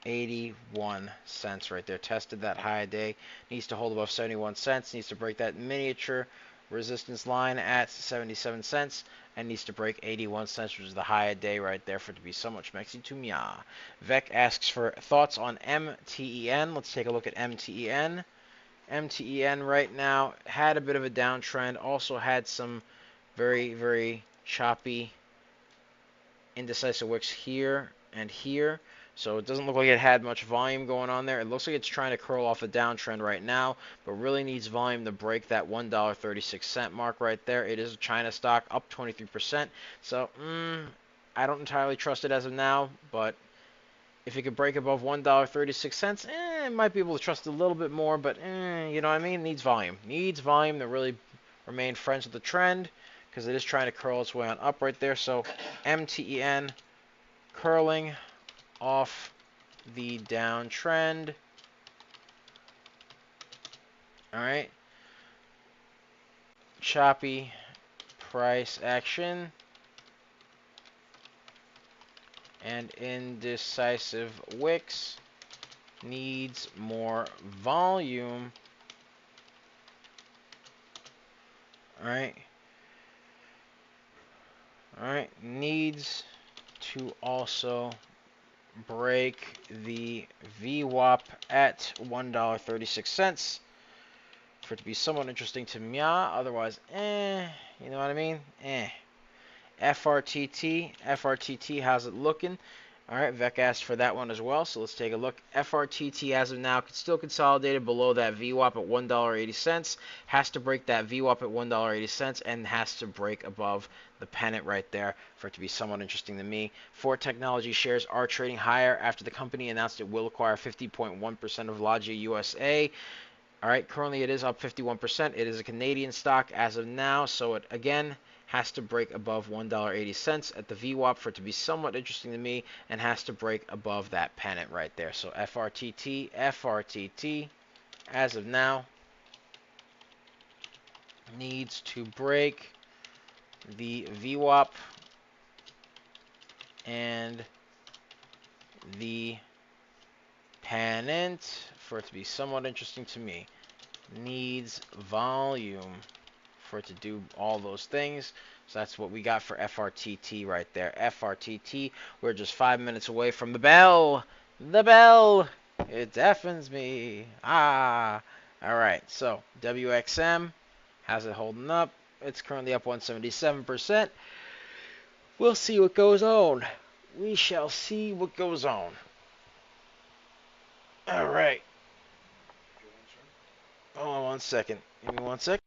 81 cents right there. Tested that high of day. Needs to hold above 71 cents. Needs to break that miniature resistance line at 77 cents. And needs to break 81 cents, which is the high of day right there for it to be so much mexi to me. Vec asks for thoughts on MTEN. Let's take a look at MTEN. MTEN right now had a bit of a downtrend. Also had some very, very choppy indecisive wicks here and here. So it doesn't look like it had much volume going on there. It looks like it's trying to curl off a downtrend right now, but really needs volume to break that $1.36 mark right there. It is a China stock, up 23%. So I don't entirely trust it as of now, but if it could break above $1.36, it might be able to trust it a little bit more, but you know what I mean? Needs volume. Needs volume to really remain friends with the trend, because it is trying to curl its way on up right there. So MTEN curling off the downtrend. All right. Choppy price action and indecisive wicks. Needs more volume. All right. All right. Needs to also break the VWAP at $1.36 for it to be somewhat interesting to me. Otherwise, you know what I mean? FRTT, how's it looking? All right, Vec asked for that one as well, so let's take a look. FRTT as of now still consolidated below that VWAP at $1.80. Has to break that VWAP at $1.80 and has to break above the pennant right there for it to be somewhat interesting to me. Ford Technology shares are trading higher after the company announced it will acquire 50.1% of Logia USA. All right, currently it is up 51%. It is a Canadian stock as of now, so it again has to break above $1.80 at the VWAP for it to be somewhat interesting to me, and has to break above that pennant right there. So FRTT as of now needs to break the VWAP and the pennant for it to be somewhat interesting to me. Needs volume for it to do all those things. So that's what we got for FRTT right there. FRTT, we're just 5 minutes away from the bell. The bell! It deafens me. All right, so WXM, how's it holding up? It's currently up 177%. We'll see what goes on. We shall see what goes on. All right. Hold on 1 second. Give me 1 second.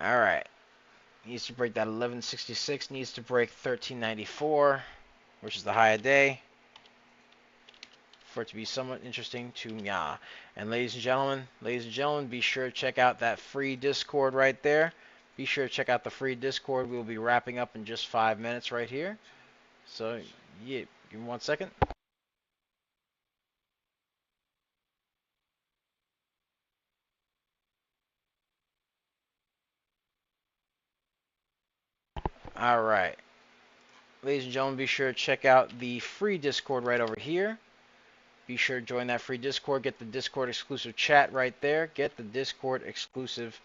All right. Needs to break that 1166. Needs to break 1394, which is the high of day, for it to be somewhat interesting to me. And ladies and gentlemen, be sure to check out that free Discord right there. Be sure to check out the free Discord. We'll be wrapping up in just 5 minutes right here. So, yeah, give me 1 second. All right. Ladies and gentlemen, be sure to check out the free Discord right over here. Be sure to join that free Discord. Get the Discord exclusive chat right there. Get the Discord exclusive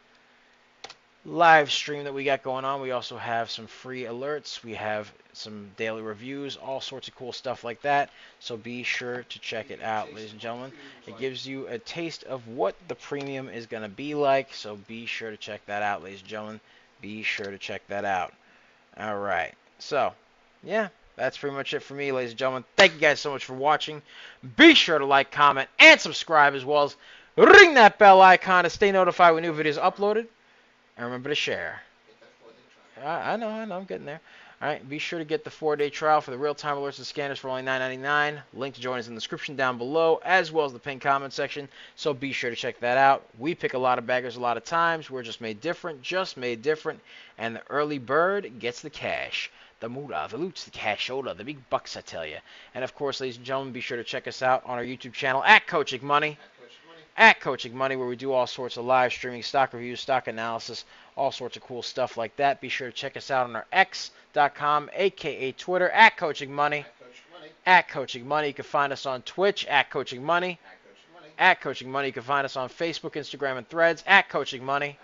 live stream that we got going on. We also have some free alerts. We have some daily reviews, all sorts of cool stuff like that. So be sure to check it out, ladies and gentlemen. It gives you a taste of what the premium is going to be like. So be sure to check that out, ladies and gentlemen. Be sure to check that out. All right. So, yeah, that's pretty much it for me, ladies and gentlemen. Thank you guys so much for watching. Be sure to like, comment, and subscribe, as well as ring that bell icon to stay notified when new videos are uploaded. And remember to share. I know, I'm getting there. All right, be sure to get the 4-day trial for the real-time alerts and scanners for only $9.99. Link to join is in the description down below, as well as the pinned comment section. So be sure to check that out. We pick a lot of baggers a lot of times. We're just made different, and the early bird gets the cash. The moolah, the loots, the cashola, the big bucks, I tell you. And of course, ladies and gentlemen, be sure to check us out on our YouTube channel at CoachNickMoney. At CoachNickMoney, where we do all sorts of live streaming, stock reviews, stock analysis, all sorts of cool stuff like that. Be sure to check us out on our X.com, aka Twitter, at CoachNickMoney. At CoachNickMoney. You can find us on Twitch at CoachNickMoney. At CoachNickMoney. You can find us on Facebook, Instagram, and Threads at CoachNickMoney.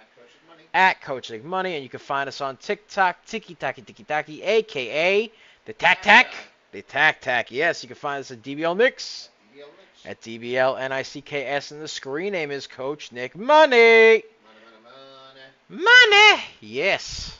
At CoachNickMoney. And you can find us on TikTok, Tiki Taki, aka the Tac Tac. The Tac Tac. Yes, you can find us at DBL Nicks. At DBLNICKS, and the screen name is CoachNickMoney. Money. Yes.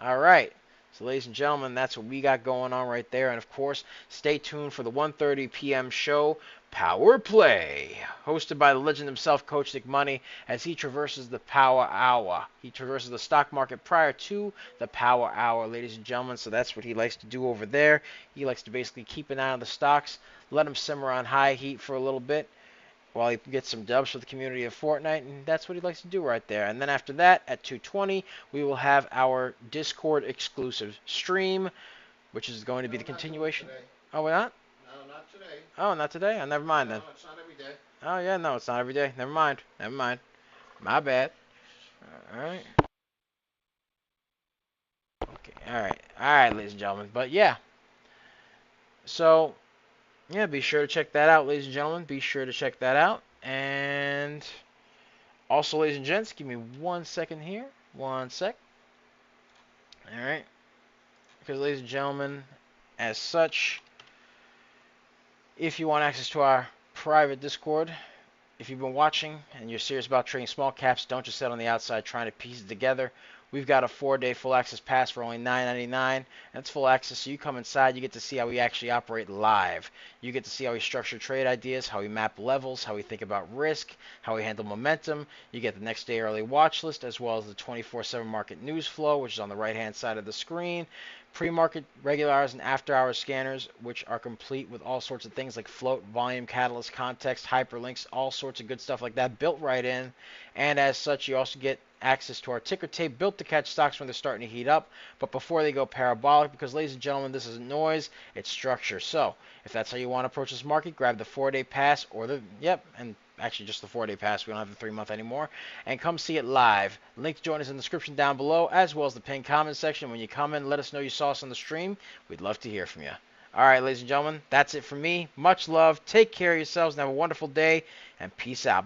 All right. So, ladies and gentlemen, that's what we got going on right there. And, of course, stay tuned for the 1:30 p.m. show, Power Play, hosted by the legend himself, CoachNickMoney, as he traverses the Power Hour. He traverses the stock market prior to the Power Hour, ladies and gentlemen. So that's what he likes to do over there. He likes to basically keep an eye on the stocks, let them simmer on high heat for a little bit while he gets some dubs for the community of Fortnite, and that's what he likes to do right there. And then after that, at 2:20, we will have our Discord exclusive stream, which is going to be the continuation. Oh, we're not? No, not today. Oh, not today? Oh, never mind then. No, it's not every day. Oh, yeah, no, it's not every day. Never mind. My bad. All right. Okay, all right, ladies and gentlemen. But, yeah. So, yeah, be sure to check that out, ladies and gentlemen. Be sure to check that out. And also, ladies and gents, give me 1 second here. 1 sec. All right. Because, ladies and gentlemen, as such, if you want access to our private Discord, if you've been watching and you're serious about trading small caps, don't just sit on the outside trying to piece it together. We've got a 4-day full access pass for only $9.99. That's full access, so you come inside, you get to see how we actually operate live. You get to see how we structure trade ideas, how we map levels, how we think about risk, how we handle momentum. You get the next day early watch list, as well as the 24/7 market news flow, which is on the right-hand side of the screen. Pre-market regular hours and after-hours scanners, which are complete with all sorts of things like float, volume, catalyst, context, hyperlinks, all sorts of good stuff like that built right in. And as such, you also get access to our ticker tape built to catch stocks when they're starting to heat up, but before they go parabolic, because, ladies and gentlemen, this isn't noise, it's structure. So if that's how you want to approach this market, grab the 4-day pass or and actually just the 4-day pass. We don't have the 3-month anymore. And come see it live. Link to join us in the description down below, as well as the pinned comment section. When you come in, let us know you saw us on the stream. We'd love to hear from you. All right, ladies and gentlemen, that's it from me. Much love. Take care of yourselves and have a wonderful day. And peace out.